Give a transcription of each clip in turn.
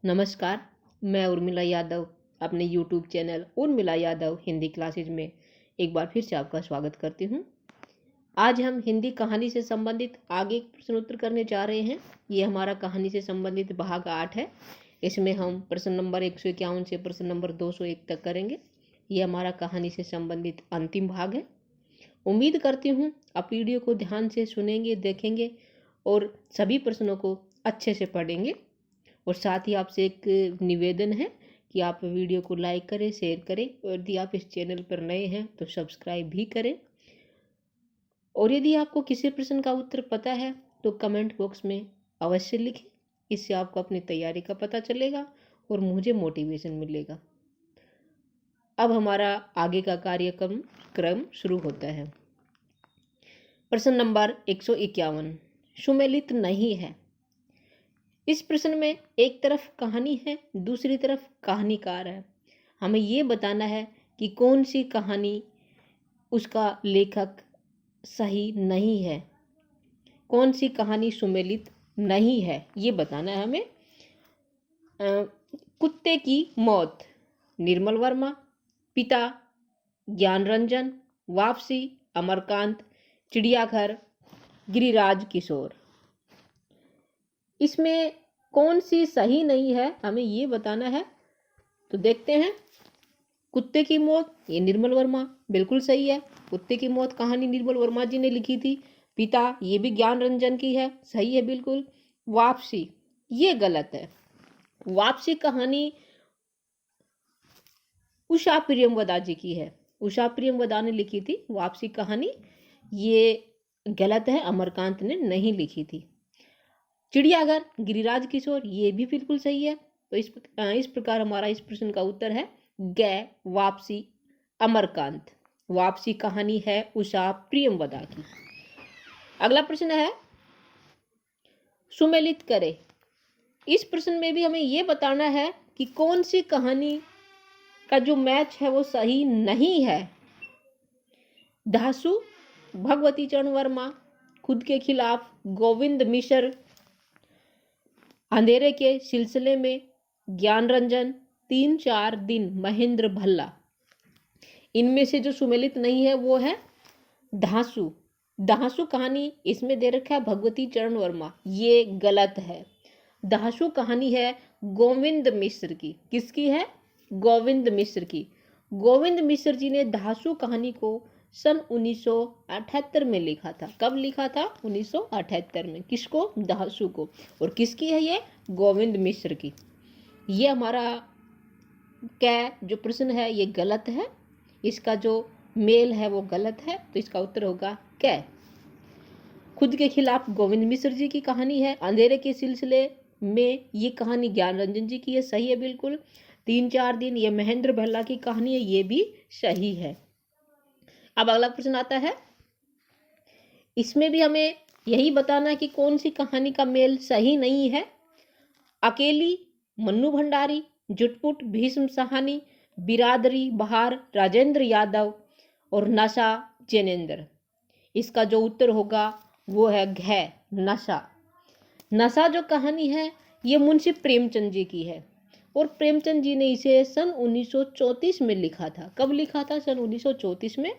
नमस्कार, मैं उर्मिला यादव अपने YouTube channel Urmila Yadav Hindi classes में एक बार फिर से आपका स्वागत करती हूँ। आज हम हिंदी कहानी से संबंधित आगे प्रश्न उत्तर करने जा रहे हैं। ये हमारा कहानी से संबंधित भाग 8 है। इसमें हम प्रश्न नंबर 151 से प्रश्न नंबर 201 तक करेंगे। ये हमारा कहानी से संबंधित अंतिम भाग है। उम्मीद करती हूँ आप वीडियो को ध्यान से सुनेंगे, देखेंगे और सभी प्रश्नों को अच्छे से पढ़ेंगे। और साथ ही आपसे एक निवेदन है कि आप वीडियो को लाइक करें, शेयर करें और यदि आप इस चैनल पर नए हैं तो सब्सक्राइब भी करें। और यदि आपको किसी प्रश्न का उत्तर पता है तो कमेंट बॉक्स में अवश्य लिखें। इससे आपको अपनी तैयारी का पता चलेगा और मुझे मोटिवेशन मिलेगा। अब हमारा आगे का कार्यक्रम शुरू होता है। प्रश्न नंबर 151, सुमेलित नहीं है। इस प्रश्न में एक तरफ कहानी है, दूसरी तरफ कहानीकार है। हमें ये बताना है कि कौन सी कहानी उसका लेखक सही नहीं है, कौन सी कहानी सुमेलित नहीं है, ये बताना है हमें। कुत्ते की मौत, निर्मल वर्मा। पिता, ज्ञानरंजन। वापसी, अमरकांत। चिड़ियाघर, गिरिराज किशोर। इसमें कौन सी सही नहीं है हमें ये बताना है। तो देखते हैं। कुत्ते की मौत, ये निर्मल वर्मा, बिल्कुल सही है। कुत्ते की मौत कहानी निर्मल वर्मा जी ने लिखी थी। पिता, ये भी ज्ञानरंजन की है, सही है बिल्कुल। वापसी, ये गलत है। वापसी कहानी उषा प्रियमवदा जी की है। उषा प्रियमवदा ने लिखी थी वापसी कहानी, ये गलत है, अमरकांत ने नहीं लिखी थी। चिड़ियाघर, गिरिराज किशोर, ये भी बिल्कुल सही है। तो इस प्रकार हमारा इस प्रश्न का उत्तर है ग, वापसी, अमरकांत। वापसी कहानी है उषा प्रियमवदा की। अगला प्रश्न है सुमेलित करे। इस प्रश्न में भी हमें यह बताना है कि कौन सी कहानी का जो मैच है वो सही नहीं है। धासु, भगवती चरण वर्मा। खुद के खिलाफ, गोविंद मिश्र। अंधेरे के सिलसिले में, ज्ञानरंजन। 3-4 दिन, महेंद्र भल्ला। इनमें से जो सुमेलित नहीं है वो है धासु। धासु कहानी इसमें दे रखा है भगवती चरण वर्मा, ये गलत है। धासु कहानी है गोविंद मिश्र की। किसकी है? गोविंद मिश्र की। गोविंद मिश्र जी ने धासु कहानी को सन 1978 में लिखा था। कब लिखा था? 1978 में। किसको? धासु को। और किसकी है ये? गोविंद मिश्र की। ये हमारा क्या जो प्रश्न है ये गलत है। इसका जो मेल है वो गलत है, तो इसका उत्तर होगा क्या। खुद के खिलाफ गोविंद मिश्र जी की कहानी है। अंधेरे के सिलसिले में ये कहानी ज्ञानरंजन जी की है, सही है बिल्कुल। 3-4 दिन, ये महेंद्र भल्ला की कहानी है, ये भी सही है। अब अगला प्रश्न आता है। इसमें भी हमें यही बताना है कि कौन सी कहानी का मेल सही नहीं है। अकेली, मन्नू भंडारी। जुटपुट, भीष्म साहनी। बिरादरी, बहार, राजेंद्र यादव। और नशा, जैनेन्द्र। इसका जो उत्तर होगा वो है घ, नशा। नशा जो कहानी है ये मुंशी प्रेमचंद जी की है और प्रेमचंद जी ने इसे सन 1934 में लिखा था। कब लिखा था? सन 1934 में।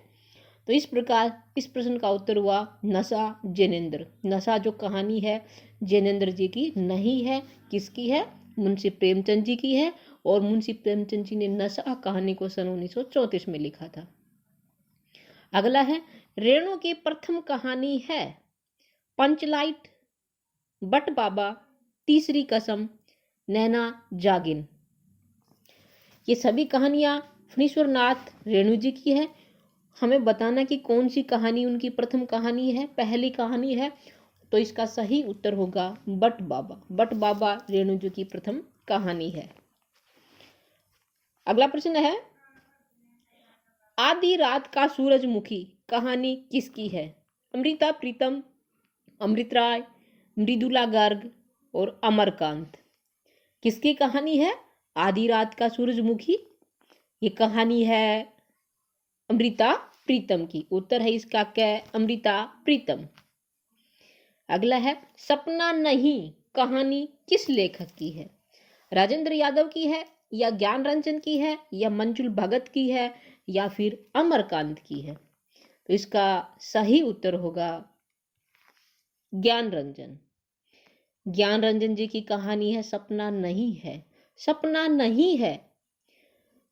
तो इस प्रकार इस प्रश्न का उत्तर हुआ नशा, जैनेन्द्र। नशा जो कहानी है जैनेन्द्र जी की नहीं है। किसकी है? मुंशी प्रेमचंद जी की है। और मुंशी प्रेमचंद जी ने नशा कहानी को सन 1934 में लिखा था। अगला है रेणु की प्रथम कहानी है पंचलाइट, बट बाबा, तीसरी कसम, नैना जागिन। ये सभी कहानियां फणीश्वर नाथ रेणु जी की है। हमें बताना कि कौन सी कहानी उनकी प्रथम कहानी है, पहली कहानी है। तो इसका सही उत्तर होगा बट बाबा। बट बाबा रेणु जी की प्रथम कहानी है। अगला प्रश्न है आधी रात का सूरजमुखी कहानी किसकी है? अमृता प्रीतम, अमृत राय, मृदुला गर्ग और अमरकांत। किसकी कहानी है आधी रात का सूरजमुखी? ये कहानी है अमृता प्रीतम की। उत्तर है इसका क्या? अमृता प्रीतम। अगला है सपना नहीं कहानी किस लेखक की है? राजेंद्र यादव की है या ज्ञान रंजन की है या मंजुल भगत की है या फिर अमरकांत की है? तो इसका सही उत्तर होगा ज्ञान रंजन। ज्ञान रंजन जी की कहानी है सपना नहीं है। सपना नहीं है,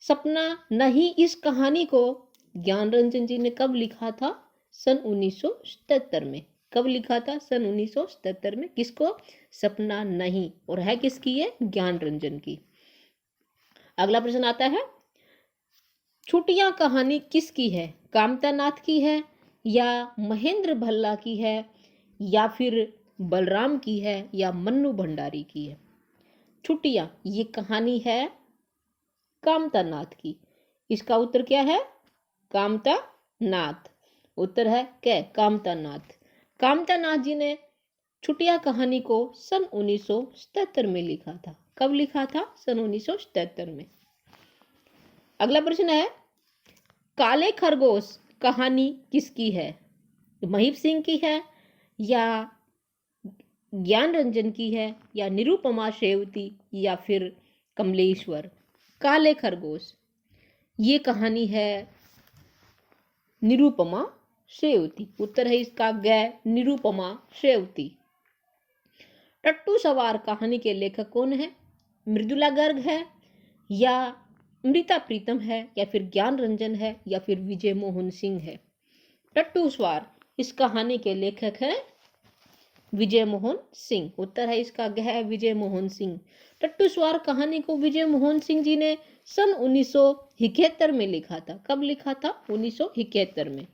सपना नहीं, इस कहानी को ज्ञान रंजन जी ने कब लिखा था? सन 1977 में। कब लिखा था? सन 1977 में। किसको? सपना नहीं। और है किसकी? है ज्ञान रंजन की। अगला प्रश्न आता है, छुट्टियां कहानी किसकी है? कामता नाथ की है या महेंद्र भल्ला की है या फिर बलराम की है या मन्नू भंडारी की है? छुट्टियां ये कहानी है कामता नाथ की। इसका उत्तर क्या है? कामता नाथ। उत्तर है क्या? कामता नाथ। कामता नाथ जी ने छुट्टियां कहानी को सन 1977 में लिखा था। कब लिखा था? सन 1977 में। अगला प्रश्न है, काले खरगोश कहानी किसकी है? महीप सिंह की है या ज्ञान रंजन की है या निरुपमा शेवती या फिर कमलेश्वर? काले खरगोश ये कहानी है निरुपमा शेवती। उत्तर है इसका ग, निरुपमा शेवती। टट्टू सवार कहानी के लेखक कौन है? मृदुला गर्ग है या अमृता प्रीतम है या फिर ज्ञान रंजन है या फिर विजय मोहन सिंह है? टट्टू सवार इस कहानी के लेखक हैं विजय मोहन सिंह। उत्तर है इसका गह, विजय मोहन सिंह। टट्टू सवार कहानी को विजय मोहन सिंह जी ने सन 1971 में लिखा था। कब लिखा था? 1971 में।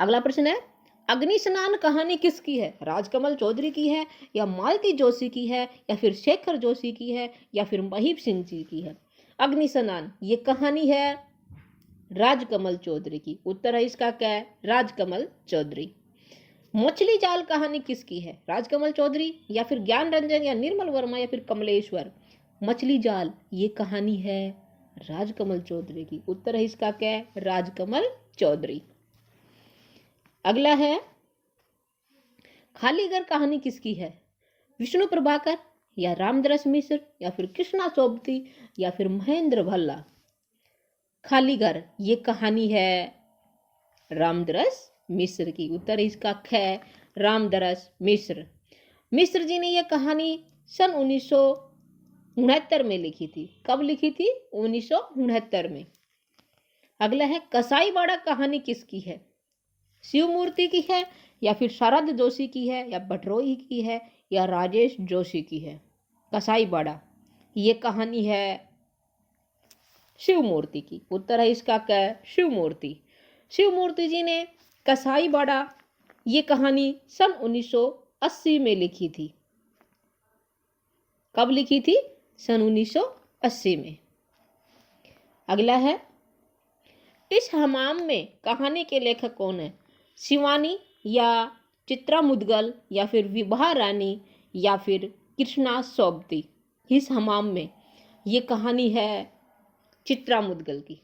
अगला प्रश्न है, अग्नि स्नान कहानी किसकी है? राजकमल चौधरी की है या मालती जोशी की है या फिर शेखर जोशी की है या फिर महीप सिंह जी की है? अग्नि स्नान ये कहानी है राजकमल चौधरी की। उत्तर है इसका क्या? राजकमल चौधरी। मछली जाल कहानी किसकी है? राजकमल चौधरी या फिर ज्ञान रंजन या निर्मल वर्मा या फिर कमलेश्वर? मछली जाल ये कहानी है राजकमल चौधरी की। उत्तर है इसका क्या? राजकमल चौधरी। अगला है, खाली घर कहानी किसकी है? विष्णु प्रभाकर या रामदरस मिश्र या फिर कृष्णा सोबती या फिर महेंद्र भल्ला? खाली घर ये कहानी है रामदरस मिश्र की। उत्तर इसका ख, रामदरस मिश्र। मिश्र जी ने यह कहानी सन 1969 में लिखी थी। कब लिखी थी? 1969 में। अगला है, कसाईवाड़ा कहानी किसकी है? शिवमूर्ति की है या फिर शरद जोशी की है या भट्टरोही की है या राजेश जोशी की है? कसाईवाड़ा ये कहानी है शिवमूर्ति की। उत्तर है इसका क्या? शिवमूर्ति। शिवमूर्ति जी ने कसाईवाड़ा ये कहानी सन 1980 में लिखी थी। कब लिखी थी? सन 1980 में। अगला है, इस हमाम में कहानी के लेखक कौन है? शिवानी या चित्रा मुदगल या फिर विभा रानी या फिर कृष्णा सोबती? इस हमाम में ये कहानी है चित्रा मुदगल की।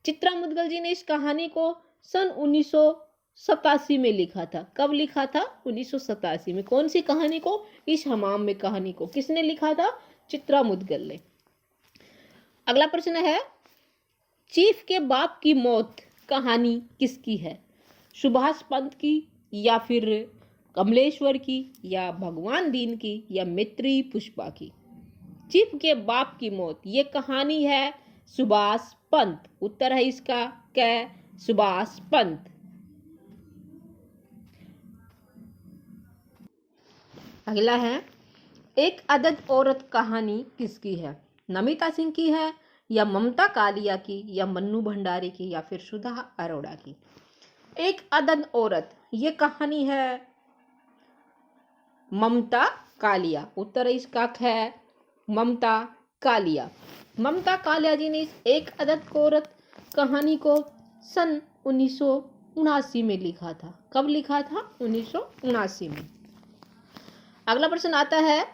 चित्रा मुदगल जी ने इस कहानी को सन 1987 में लिखा था। कब लिखा था? 1987 में। कौन सी कहानी को? इस हमाम में कहानी को किसने लिखा था? चित्रा मुदगल ने। अगला प्रश्न है, चीफ के बाप की मौत कहानी किसकी है? सुभाष पंत की या फिर कमलेश्वर की या भगवान दीन की या मैत्री पुष्पा की? चीफ के बाप की मौत ये कहानी है सुभाष पंत। उत्तर है इसका क्या? सुभाष पंत। अगला है, एक अदद औरत कहानी किसकी है? नमिता सिंह की है या ममता कालिया की या मन्नू भंडारी की या फिर सुधा अरोड़ा की? एक अदद औरत ये कहानी है ममता कालिया। उत्तर इसका है ममता कालिया। ममता कालिया जी ने इस एक अदद औरत कहानी को सन 1979 में लिखा था। कब लिखा था? 1979 में। अगला प्रश्न आता है,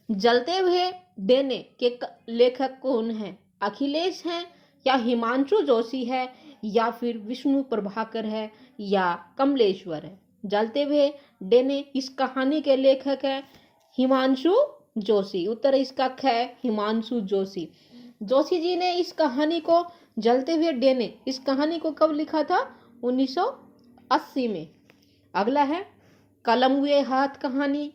जलते हुए देने के लेखक कौन है? अखिलेश हैं या हिमांशु जोशी है या फिर विष्णु प्रभाकर है या कमलेश्वर है? जलते हुए देने इस कहानी के लेखक है हिमांशु जोशी। उत्तर है इसका ख, हिमांशु जोशी। जोशी जी ने इस कहानी को जलते हुए डेने, इस कहानी को कब लिखा था? 1980 में। अगला है कलम हुए हाथ कहानी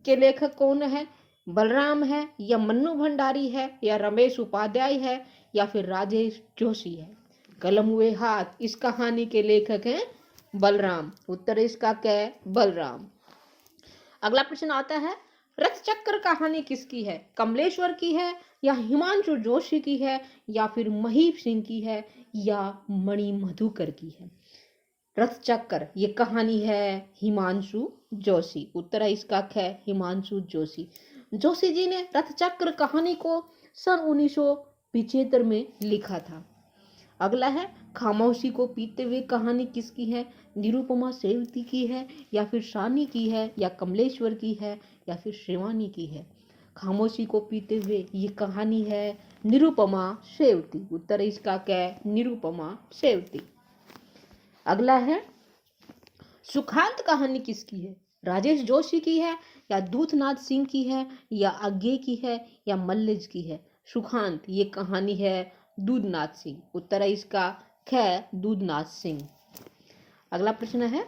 के लेखक कौन है? बलराम है या मन्नू भंडारी है या रमेश उपाध्याय है या फिर राजेश जोशी है? कलम हुए हाथ इस कहानी के लेखक हैं बलराम। उत्तर है इसका क्या? बलराम। अगला प्रश्न आता है रथ चक्र कहानी किसकी है? कमलेश्वर की है या हिमांशु जोशी की है या फिर महीप सिंह की है या मणि मधुकर की है? रथ चक्र ये कहानी है हिमांशु जोशी। उत्तर है इसका ख, हिमांशु जोशी। जोशी जी ने रथ चक्र कहानी को सन 1975 में लिखा था। अगला है खामोशी को पीते हुए कहानी किसकी है? निरुपमा सेवती की है या फिर शानी की है या कमलेश्वर की है या फिर शिवानी की है? खामोशी को पीते हुए ये कहानी है निरुपमा सेवती। उत्तर है इसका क्या? निरुपमा सेवती। अगला है सुखांत कहानी किसकी है? राजेश जोशी की है या दूधनाथ सिंह की है या आज्ञे की है या मल्लिज की है? सुखांत ये कहानी है दूधनाथ सिंह। उत्तर है इसका ख, दूधनाथ सिंह। अगला प्रश्न है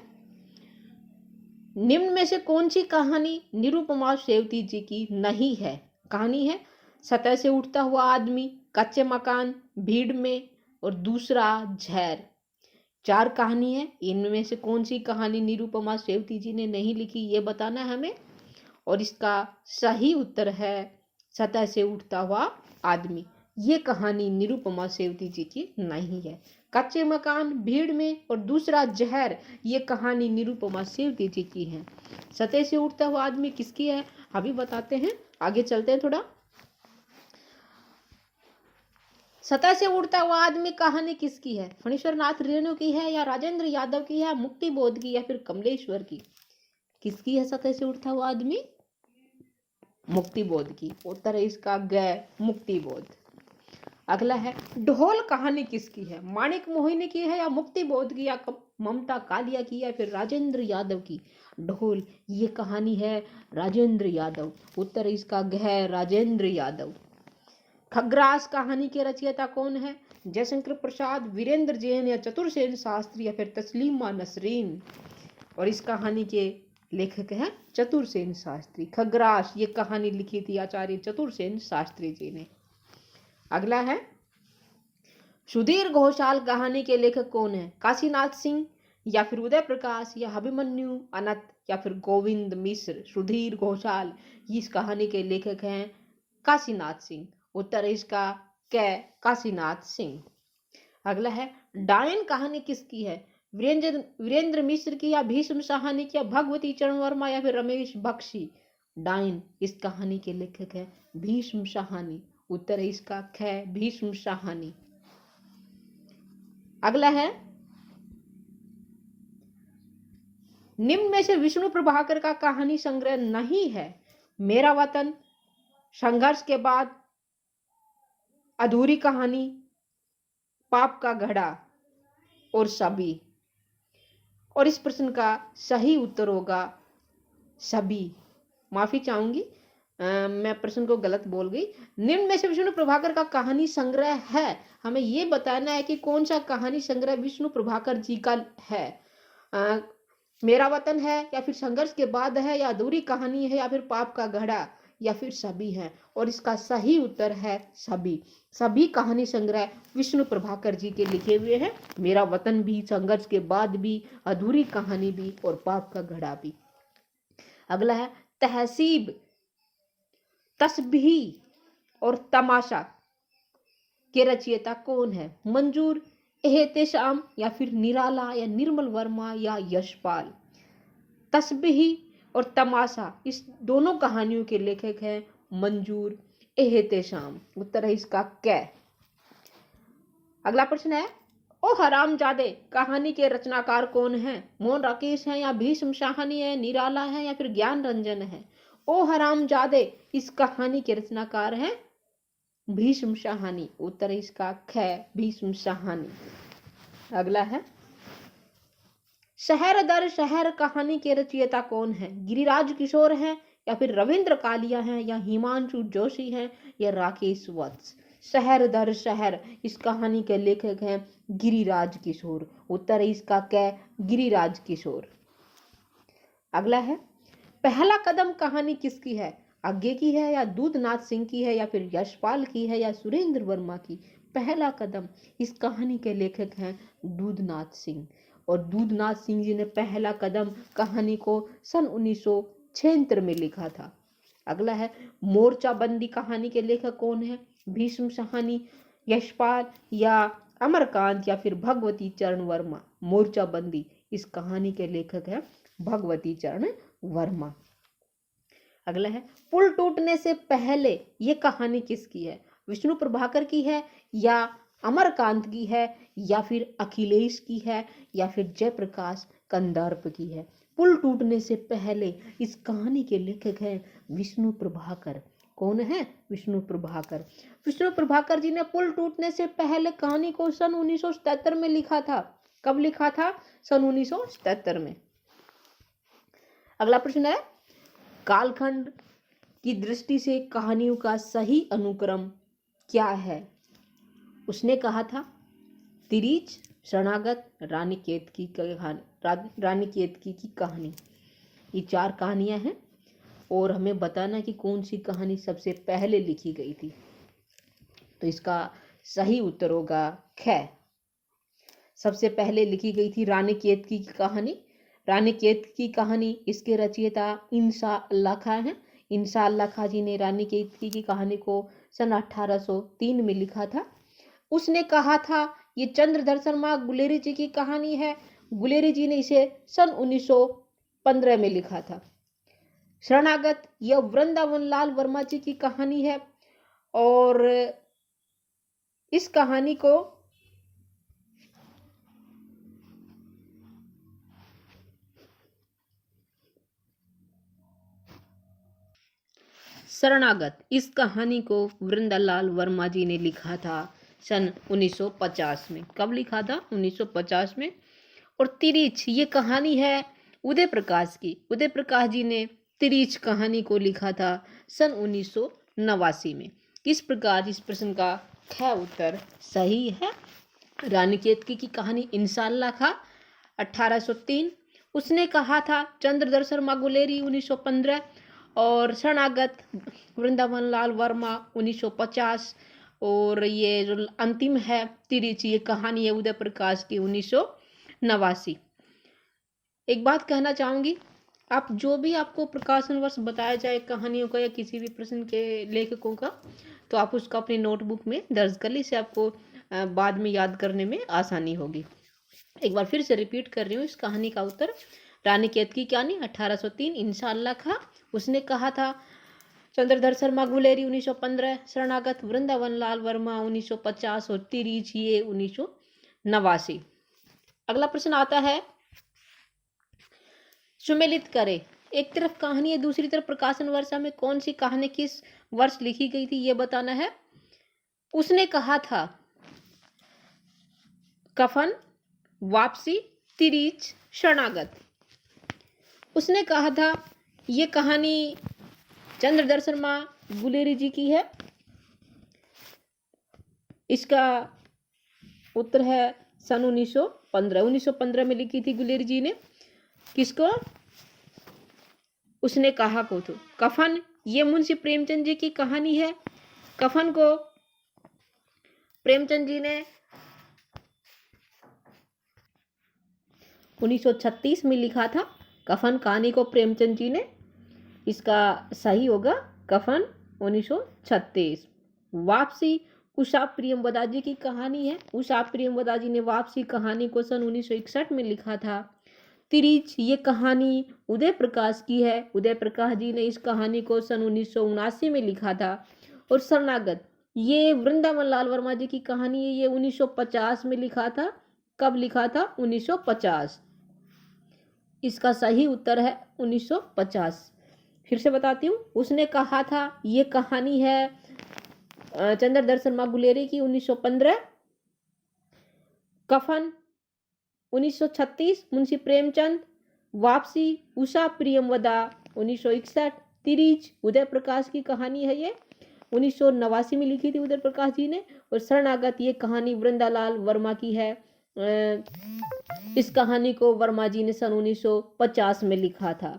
निम्न में से कौन सी कहानी निरुपमा सेवती जी की नहीं है? कहानी है सतह से उठता हुआ आदमी, कच्चे मकान, भीड़ में और दूसरा झैर। 4 कहानी है, इनमें से कौन सी कहानी निरुपमा सेवती जी ने नहीं लिखी ये बताना है हमें। और इसका सही उत्तर है सतह से उठता हुआ आदमी। ये कहानी निरुपमा सेवती जी की नहीं है। कच्चे मकान, भीड़ में और दूसरा जहर ये कहानी निरुपमा सेवती जी की है। सतह से उठता हुआ आदमी किसकी है अभी बताते हैं, आगे चलते हैं थोड़ा। सतह से उड़ता हुआ आदमी कहानी किसकी है? फणीश्वर नाथ रेणु की है या राजेंद्र यादव की है, मुक्ति बोध की या फिर कमलेश्वर की? किसकी है सतह से उड़ता हुआ आदमी? मुक्ति बोध की। उत्तर है इसका ग, मुक्ति बोध। अगला है ढोल कहानी किसकी है? माणिक मोहिनी की है या मुक्ति बोध की या ममता कालिया की या फिर राजेंद्र यादव की? ढोल ये कहानी है राजेंद्र यादव। उत्तर है इसका ग, राजेंद्र यादव। खग्रास कहानी के रचयिता कौन है? जयशंकर प्रसाद, वीरेंद्र जैन या चतुरसेन शास्त्री या फिर तस्लीमा नसरीन? और इस कहानी के लेखक हैं चतुरसेन शास्त्री। खग्रास ये कहानी लिखी थी आचार्य चतुरसेन शास्त्री जी ने। अगला है सुधीर घोषाल कहानी के लेखक कौन है? काशीनाथ सिंह या फिर उदय प्रकाश या अभिमन्यु अनंत या फिर गोविंद मिश्र? सुधीर घोषाल इस कहानी के लेखक हैं काशीनाथ सिंह। उत्तर है इसका क, काशीनाथ सिंह। अगला है डायन कहानी किसकी है? वीरेंद्र मिश्र की या भीष्म साहनी की या भगवती चरण वर्मा या फिर रमेश बख्शी? डायन इस कहानी के लेखक है भीष्म साहनी। उत्तर है इसका ख, भीष्म साहनी। अगला है निम्न में से विष्णु प्रभाकर का कहानी संग्रह नहीं है? मेरा वतन, संघर्ष के बाद, अधूरी कहानी, पाप का घड़ा और सभी। और इस प्रश्न का सही उत्तर होगा सभी। माफी चाहूंगी, मैं प्रश्न को गलत बोल गई। निम्न में से विष्णु प्रभाकर का कहानी संग्रह है, हमें यह बताना है कि कौन सा कहानी संग्रह विष्णु प्रभाकर जी का है। मेरा वतन है या फिर संघर्ष के बाद है या अधूरी कहानी है या फिर पाप का घड़ा या फिर सभी है? और इसका सही उत्तर है सभी। सभी कहानी संग्रह विष्णु प्रभाकर जी के लिखे हुए हैं। मेरा वतन भी, संघर्ष के बाद भी, अधूरी कहानी भी और पाप का घड़ा भी। अगला है तहसीब, तस्बीह और तमाशा के रचयिता कौन है? मंजूर, एहतेशाम या फिर निराला या निर्मल वर्मा या यशपाल? तस्बीह और तमाशा इस दोनों कहानियों के लेखक हैं मंजूर, एहतेशाम। उत्तर है इसका कै। अगला प्रश्न है ओ हरामजादे कहानी के रचनाकार कौन है? मोहन राकेश है या भीष्म साहनी है, निराला है या फिर ज्ञान रंजन है? ओ हरामजादे इस कहानी के रचनाकार हैं भीष्म साहनी। उत्तर है इसका ख, भीष्म साहनी। अगला है शहर दर शहर कहानी के रचयिता कौन है? गिरिराज किशोर है या फिर रविंद्र कालिया हैं, या हिमांशु जोशी हैं, या राकेश वत्स। शहर दर शहर, इस कहानी के लेखक हैं गिरिराज किशोर। उत्तर है इसका क्या, गिरिराज किशोर। अगला है, पहला कदम कहानी किसकी है? आगे की है, या दूधनाथ सिंह की है, या फिर यशपाल की है, या सुरेंद्र वर्मा की? पहला कदम, इस कहानी के लेखक हैं दूधनाथ सिंह। और दूधनाथ सिंह जी ने पहला कदम कहानी को सन 1976 में लिखा था। अगला है, मोर्चाबंदी कहानी के लेखक कौन है? भीष्म साहनी, यशपाल, या अमरकांत, या फिर भगवती चरण वर्मा? मोर्चाबंदी, इस कहानी के लेखक है भगवती चरण वर्मा। अगला है, पुल टूटने से पहले ये कहानी किसकी है? विष्णु प्रभाकर की है, या अमरकांत की है, या फिर अखिलेश की है, या फिर जयप्रकाश कंदर्प की है? पुल टूटने से पहले इस कहानी के लेखक हैं विष्णु प्रभाकर। कौन है? विष्णु प्रभाकर। विष्णु प्रभाकर जी ने पुल टूटने से पहले कहानी को सन 1977 में लिखा था। कब लिखा था? सन 1977 में। अगला प्रश्न है, कालखंड की दृष्टि से कहानियों का सही अनुक्रम क्या है? उसने कहा था तिरीच, शरणागत, रानी केतकी की कहानी। ये 4 कहानियां हैं और हमें बताना कि कौन सी कहानी सबसे पहले लिखी गई थी। तो इसका सही उत्तर होगा ख। सबसे पहले लिखी गई थी रानी केतकी की कहानी। रानी केतकी की कहानी, इसके रचयिता इंसा अल्लाह खां हैं। इंसा अल्लाह खां जी ने रानी केतकी की कहानी को सन 1803 में लिखा था। उसने कहा था ये चंद्रधर शर्मा गुलेरी जी की कहानी है। गुलेरी जी ने इसे सन 1915 में लिखा था। शरणागत, यह वृंदावन लाल वर्मा जी की कहानी है और इस कहानी को शरणागत, इस कहानी को वृंदालाल वर्मा जी ने लिखा था सन 1950 में। कब लिखा था? 1950 में। और तिरीच, ये कहानी है उदय प्रकाश की। उदय प्रकाश जी ने तिरीच कहानी को लिखा था सन 1989 में। किस प्रकार इस प्रश्न का ख उत्तर सही है। रानी केतकी की कहानी इंशाअल्लाह खां 1803। उसने कहा था चंद्रधर शर्मा गुलेरी 1915 और शरणागत वृंदावन लाल वर्मा 1950। और ये जो अंतिम है तिरीच, ये कहानी है उदय प्रकाश की 1989। एक बात कहना चाहूंगी, आप जो भी आपको प्रकाशन वर्ष बताया जाए कहानियों का या किसी भी प्रश्न के लेखकों का, तो आप उसका अपनी नोटबुक में दर्ज कर ली, इससे आपको बाद में याद करने में आसानी होगी। एक बार फिर से रिपीट कर रही हूँ, इस कहानी का उत्तर रानी केतकी की कहानी 1803, इंशाअल्लाह खां। उसने कहा था चंद्रधर शर्मा गुलेरी 1915, शरणागत वृंदावन लाल वर्मा 1950 और तिरीच ये 1989। अगला प्रश्न आता है, सुमेलित करें। एक तरफ कहानी है, दूसरी तरफ प्रकाशन वर्ष में कौन सी कहानी किस वर्ष लिखी गई थी ये बताना है। उसने कहा था कफन, वापसी, तिरीच, शरणागत। उसने कहा था ये कहानी चंद्रधर शर्मा गुलेरी जी की है। इसका उत्तर है सन 1915। 1915 में लिखी थी गुलेरी जी ने। किसको? उसने कहा को तो कफन, ये मुंशी प्रेमचंद जी की कहानी है। कफन को प्रेमचंद जी ने 1936 में लिखा था। कफन कहानी को प्रेमचंद जी ने, इसका सही होगा कफन 1936। वापसी उषा प्रियमवदा जी की कहानी है। उषा प्रियमवदा जी ने वापसी कहानी को सन 1961 में लिखा था। तिरीच, ये कहानी उदय प्रकाश की है। उदय प्रकाश जी ने इस कहानी को सन 1979 में लिखा था। और शरणागत, ये वृंदावन लाल वर्मा जी की कहानी है। ये 1950 में लिखा था। कब लिखा था? 1950। इसका सही उत्तर है 1950। फिर से बताती हूँ, उसने कहा था ये कहानी है चंद्रधर शर्मा गुलेरी की 1915। कफन 1936 मुंशी प्रेमचंद। वापसी उषा प्रियमवदा 1961। तिरीच उदय प्रकाश की कहानी है, ये 1989 में लिखी थी उदय प्रकाश जी ने। और शरणागत ये कहानी वृंदालाल वर्मा की है। इस कहानी को वर्मा जी ने सन 1950 में लिखा था।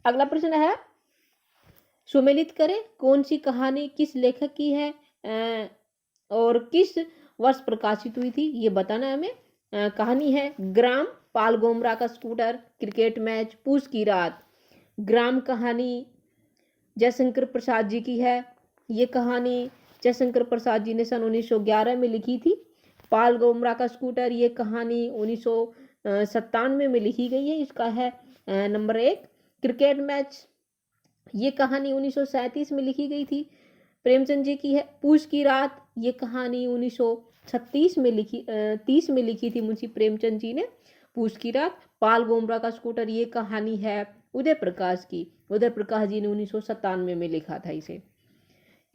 अगला प्रश्न है, सुमेलित करें कौन सी कहानी किस लेखक की है और किस वर्ष प्रकाशित हुई थी, ये बताना है हमें। कहानी है ग्राम, पाल गोमरा का स्कूटर, क्रिकेट मैच, पूस की रात। ग्राम कहानी जयशंकर प्रसाद जी की है। ये कहानी जयशंकर प्रसाद जी ने सन 1911 में लिखी थी। पाल गोमरा का स्कूटर, ये कहानी 1997 में लिखी गई है। इसका है नंबर 1। क्रिकेट मैच, ये कहानी 1937 में लिखी गई थी, प्रेमचंद जी की है। पूस की रात, ये कहानी 1936 में 30 में लिखी थी मुंशी प्रेमचंद जी ने, पूस की रात। पाल गोमरा का स्कूटर, ये कहानी है उदय प्रकाश की, उदय प्रकाश जी ने 1997 में लिखा था इसे।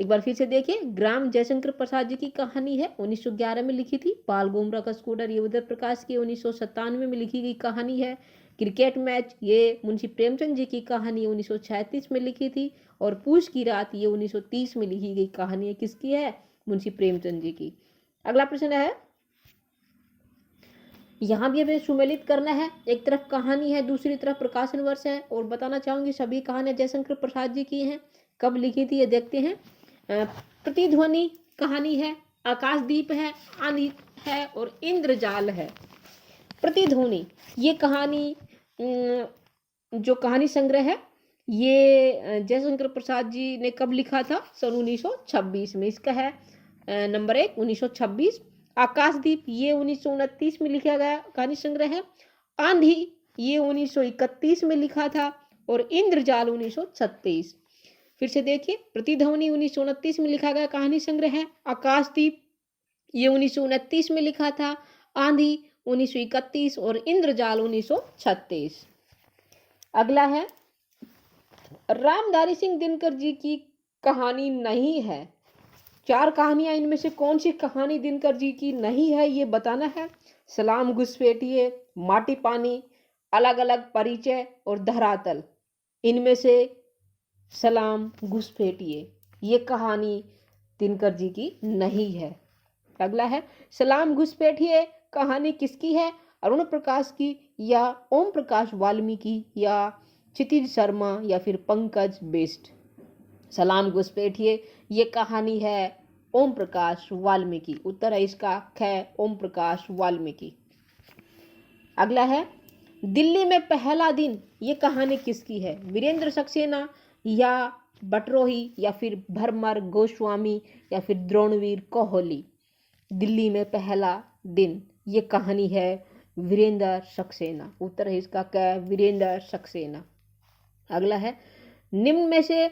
एक बार फिर से देखिए, ग्राम जयशंकर प्रसाद जी की कहानी है, 1911 में लिखी थी। पाल गोमरा का स्कूटर, ये उदय प्रकाश की 1997 में लिखी गई कहानी है। क्रिकेट मैच, ये मुंशी प्रेमचंद जी की कहानी 1936 में लिखी थी। और पूस की रात, ये 1930 में लिखी गई कहानी है। किसकी है? मुंशी प्रेमचंद जी की। अगला प्रश्न है, यहाँ भी हमें सुमेलित करना है। एक तरफ कहानी है, दूसरी तरफ प्रकाशन वर्ष है। और बताना चाहूंगी सभी कहानियां जयशंकर प्रसाद जी की हैं। कब लिखी थी ये देखते हैं। प्रतिध्वनि कहानी है, आकाशदीप है, आंधी है और इंद्रजाल है। प्रतिध्वनि ये कहानी जो कहानी संग्रह है, ये जयशंकर प्रसाद जी ने कब लिखा था? सन 1926 में। इसका है नंबर 1, 1926। आकाशदीप, ये 1929 में लिखा गया कहानी संग्रह है। आंधी, ये 1931 में लिखा था। और इंद्रजाल 1936। फिर से देखिए, प्रतिध्वनि 1929 में लिखा गया कहानी संग्रह है। आकाशदीप, ये 1929 में लिखा था। आंधी 1931 और इंद्रजाल 1936। अगला है, रामधारी सिंह दिनकर जी की कहानी नहीं है। 4 कहानियां, इनमें से कौन सी कहानी दिनकर जी की नहीं है, ये बताना है। सलाम घुसपैठिए, माटी पानी, अलग अलग परिचय और धरातल। इनमें से सलाम घुसपैठिए ये कहानी दिनकर जी की नहीं है। अगला है, सलाम घुसपैठिए कहानी किसकी है? अरुण प्रकाश की, या ओम प्रकाश वाल्मीकि, या क्षितिज शर्मा, या फिर पंकज बिष्ट। सलाम घुसपैठिए ये कहानी है ओम प्रकाश वाल्मीकि। उत्तर है इसका ख, ओम प्रकाश वाल्मीकि। अगला है, दिल्ली में पहला दिन, ये कहानी किसकी है? वीरेंद्र सक्सेना, या बटरोही, या फिर भरमर गोस्वामी, या फिर द्रोणवीर कोहली। दिल्ली में पहला दिन, ये कहानी है वीरेंद्र सक्सेना। उत्तर है इसका क, वीरेंद्र सक्सेना। अगला है, निम्न में से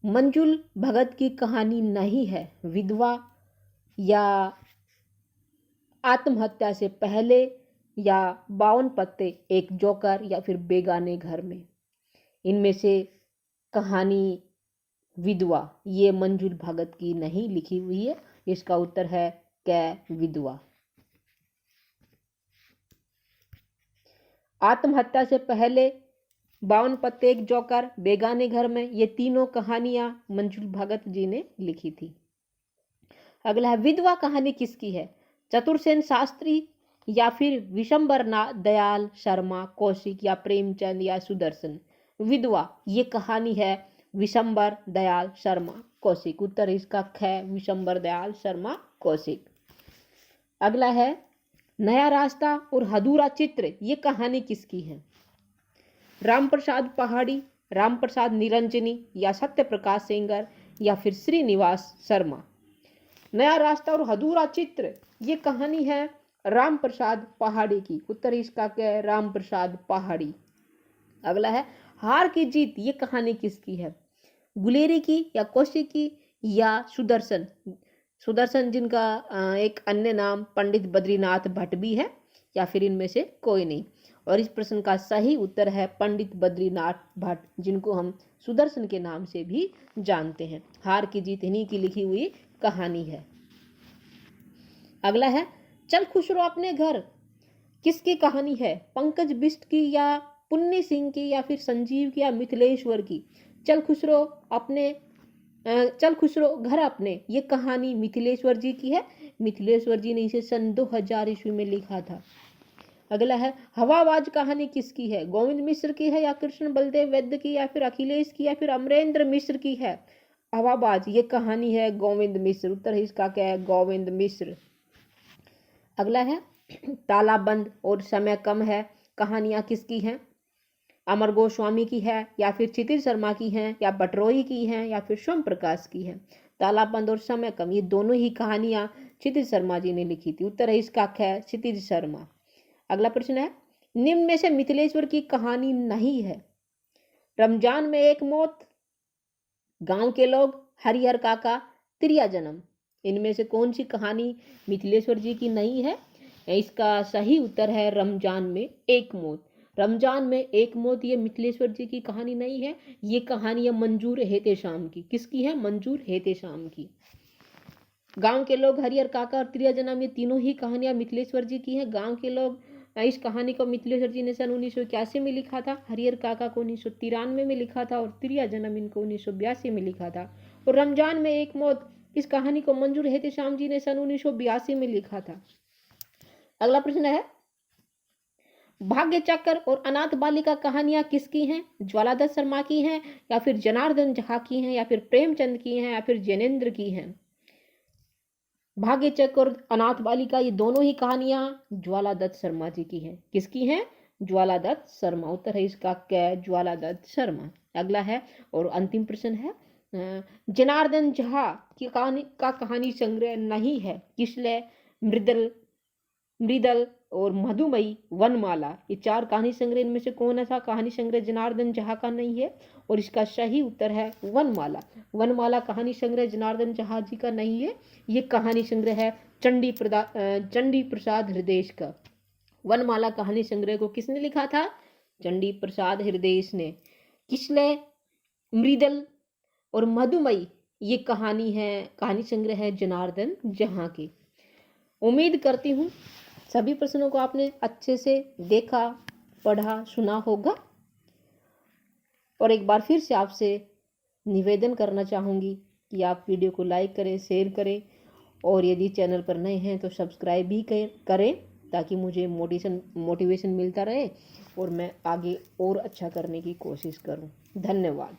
मंजुल भगत की कहानी नहीं है। विधवा, या आत्महत्या से पहले, या 52 पत्ते, एक जोकर, या फिर बेगाने घर में। इनमें से कहानी विधवा, ये मंजुल भगत की नहीं लिखी हुई है। इसका उत्तर है क, विधवा। आत्महत्या से पहले, 52 पत्ते, एक जोकर, बेगाने घर में, ये तीनों कहानियां मंजुल भगत जी ने लिखी थी। अगला है, विधवा कहानी किसकी है? चतुरसेन शास्त्री, या फिर विशंबर दयाल शर्मा कौशिक, या प्रेमचंद, या सुदर्शन। विधवा ये कहानी है विशंबर दयाल शर्मा कौशिक। उत्तर इसका ख, विशंबर दयाल शर्मा कौशिक। अगला है, नया रास्ता और अधूरा चित्र, ये कहानी किसकी है? राम प्रसाद पहाड़ी, राम प्रसाद निरंजनी, या सत्य प्रकाश सेंगर, या फिर श्रीनिवास शर्मा। नया रास्ता और अधूरा चित्र ये कहानी है राम प्रसाद पहाड़ी की। उत्तर इसका क्या है? राम प्रसाद पहाड़ी। अगला है, हार की जीत, ये कहानी किसकी है? गुलेरी की, या कौशिक की, या सुदर्शन। सुदर्शन जिनका एक अन्य नाम पंडित बद्रीनाथ भट्ट भी है, या फिर इनमें से कोई नहीं। और इस प्रश्न का सही उत्तर है पंडित बद्रीनाथ भट्ट, जिनको हम सुदर्शन के नाम से भी जानते हैं। हार की जीत इन्हीं की लिखी हुई कहानी है। अगला है, चल खुश रहो अपने घर, किसकी कहानी है? पंकज बिष्ट की, या पुन्नी सिंह की या फिर संजीव की या मिथिलेश्वर की। चल खुश रहो घर अपने, ये कहानी मिथिलेश्वर जी की है। मिथिलेश्वर जी ने इसे सन 2000 ईस्वी में लिखा था। अगला है हवाबाज कहानी किसकी है? गोविंद मिश्र की है या कृष्ण बलदेव वैद्य की या फिर अखिलेश की या फिर अमरेंद्र मिश्र की है? हवाबाज ये कहानी है गोविंद मिश्र। उत्तर है इसका क्या है? गोविंद मिश्र। अगला है तालाबंद और समय कम है कहानियां किसकी हैं? अमर गोस्वामी की है या फिर क्षितिज शर्मा की है या बटरोही की है या फिर सोम प्रकाश की है? तालाबंद और समय कम ये दोनों ही कहानियां क्षितिज शर्मा जी ने लिखी थी। उत्तर है इसका क्या है? क्षितिज शर्मा। अगला प्रश्न है निम्न में से मिथिलेश्वर की कहानी नहीं है। रमजान में एक मौत, गांव के लोग, हरिहर काका, त्रिया जन्म। इनमें से कौन सी कहानी मिथिलेश्वर जी की नहीं है? इसका सही उत्तर है रमजान में एक मौत। रमजान में एक मौत ये मिथिलेश्वर जी की कहानी नहीं है। ये कहानी है मंजूर हेतेशाम की। किसकी है? मंजूर हेतेशाम की। गांव के लोग, हरिहर काका और त्रिया जन्म ये तीनों ही कहानियां मिथिलेश्वर जी की हैं। गांव के लोग इस कहानी को मिथिलेश्वर जी ने सन 1981 में लिखा था। हरिहर काका को 1993 में लिखा था और त्रिया जन्म इनको 1982 में लिखा था। और रमजान में एक मौत इस कहानी को मंजूर हेतेशाम जी ने सन 1982 में लिखा था। अगला प्रश्न है भाग्य चक्र और अनाथ बालिका कहानियां किसकी हैं? ज्वालादत्त शर्मा की हैं या फिर जनार्दन झा की हैं या फिर प्रेमचंद की हैं या फिर जैनेन्द्र की हैं? भाग्य चक्र और अनाथ बालिका ये दोनों ही कहानियां ज्वालादत्त शर्मा जी की हैं। किसकी हैं? ज्वालादत्त शर्मा। उत्तर है इसका क्या? ज्वालादत्त शर्मा। अगला है और अंतिम प्रश्न है जनार्दन झा की कहानी संग्रह नहीं है। किसले, मृदल और मधुमई, वनमाला ये चार कहानी संग्रह इनमें से कौन सा कहानी संग्रह जनार्दन झा का नहीं है? और इसका सही उत्तर है वनमाला। वनमाला कहानी संग्रह जनार्दन झा जी का नहीं है। ये कहानी संग्रह है चंडी प्रसाद हृदय का। वनमाला कहानी संग्रह को किसने लिखा था? चंडी प्रसाद हृदय ने। किसले, मृदल और मधुमई ये कहानी संग्रह है जनार्दन झा की। उम्मीद करती हूँ सभी प्रश्नों को आपने अच्छे से देखा, पढ़ा, सुना होगा। और एक बार फिर से आपसे निवेदन करना चाहूँगी कि आप वीडियो को लाइक करें, शेयर करें और यदि चैनल पर नए हैं तो सब्सक्राइब भी करें ताकि मुझे मोटिवेशन मिलता रहे और मैं आगे और अच्छा करने की कोशिश करूँ। धन्यवाद।